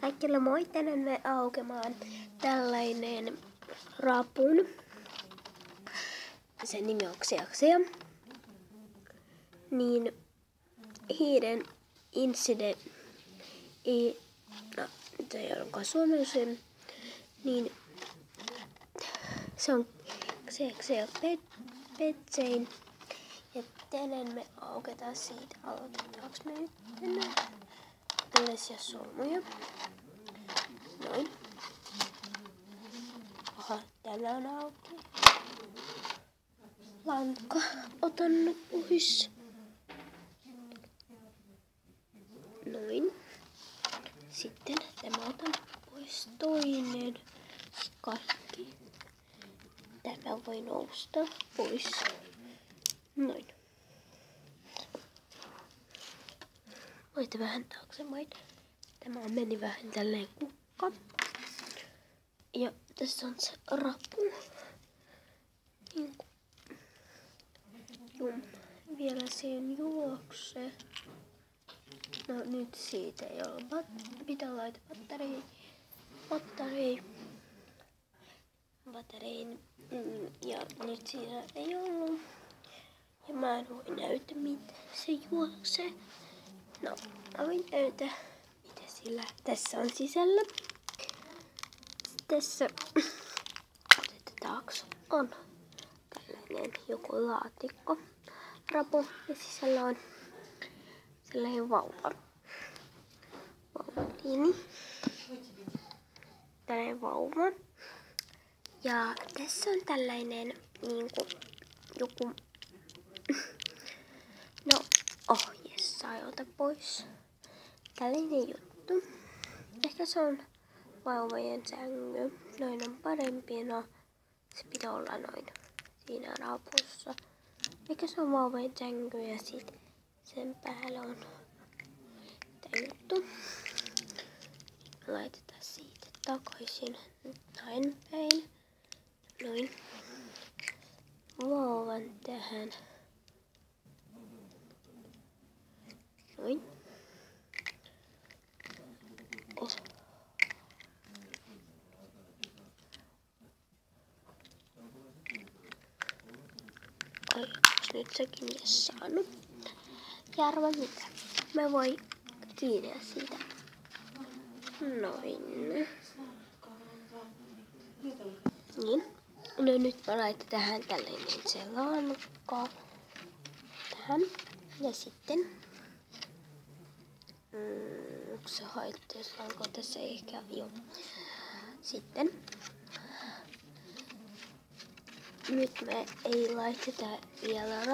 Kaikille moi, tänään me aukemaan tällainen rapun. Sen nimi on Xeaxea. Niin Hidden Incident, se ei olekaan suomalaisen, niin se on Xeaxea Petsein. Ja tänään me auketaan siitä, aloitetaanko me nyt tällaisia solmuja. Noin. Aha, täällä on auki. Lanka, otan nyt pois. Noin. Sitten tämä otan pois toinen. Kaikki. Tämä voi nousta pois. Noin. Voitte vähän taaksepäin. Tämä meni vähän tälleen kukka. Ja tässä on se rapu. Vielä siihen juoksee. No nyt siitä ei ole. Pitää laittaa batteriin. Ja nyt siinä ei ollut. Ja mä en voi näyttää, miten se juoksee. No, mä voin näyttää, mitä sillä tässä on sisällä. Tässä taakse on tällainen joku laatikko, rapu, ja sisällä on sellainen vauvaliini. Tällainen vauva. Ja tässä on tällainen niinku joku, no jes, sai ota pois. Tällainen juttu. Ehkä se on vauvojen sängy. Noin on parempi, no se pitää olla noin siinä rapussa. Ehkä se on vauvojen sängy ja sit sen päällä on tää juttu. Laitetaan siitä takaisin näin päin. Noin. Vauvan tähän. Noin. Nyt sekin ei saanut. Ja arvaa mitä. Mä voin kiinniä siitä. Noin. Niin. No nyt mä laitan tähän tällainen se lanka. Tähän. Ja sitten. Onko se haittaislanka tässä ehkä? Joo. Sitten. Nyt me ei laiteta vielä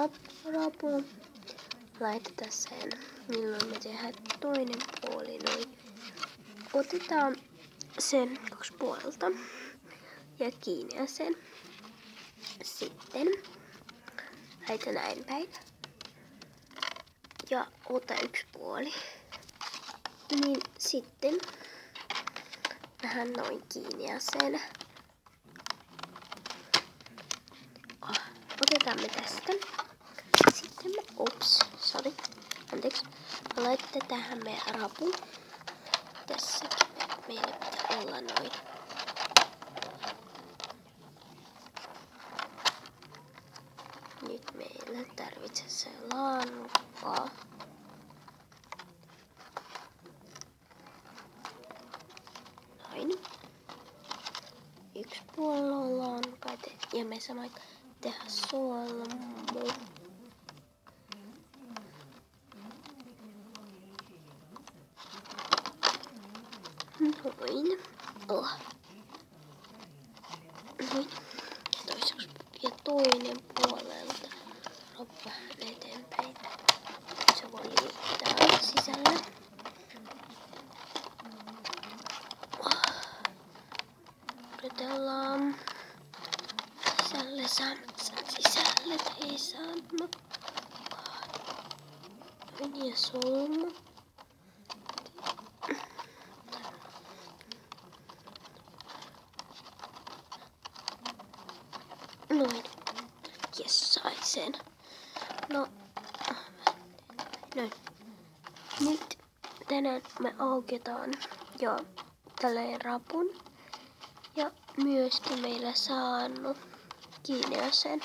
rapuun. Laitetaan sen, milloin me tehdään toinen puoli noin. Otetaan sen 2 puolelta ja kiinniä sen. Sitten laita näin päin. Ja ota 1 puoli. Niin sitten vähän noin kiinniä sen. Otetaan me tästä. Sitten me, me laitetaan tähän meidän rapu. Tässäkin meillä pitää olla noin. Nyt meillä tarvitsee se lankaa. Noin. 1 puolella on lankaa ja me samoin tehdä solmu. Noin. Noin. Ja toinen puolelta. Rappu vähän eteenpäin. Se voi liittää sisälle. Odotellaan. Sisälle ei saanut. Noin ja solmu. Noin. Jes, sai sen. No. Noin. Nyt tänään me auketaan jo tälleen rapun. Ja myöskin meillä saanut kiinni sen.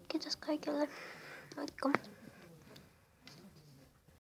Kiitos kaikille. Moikka!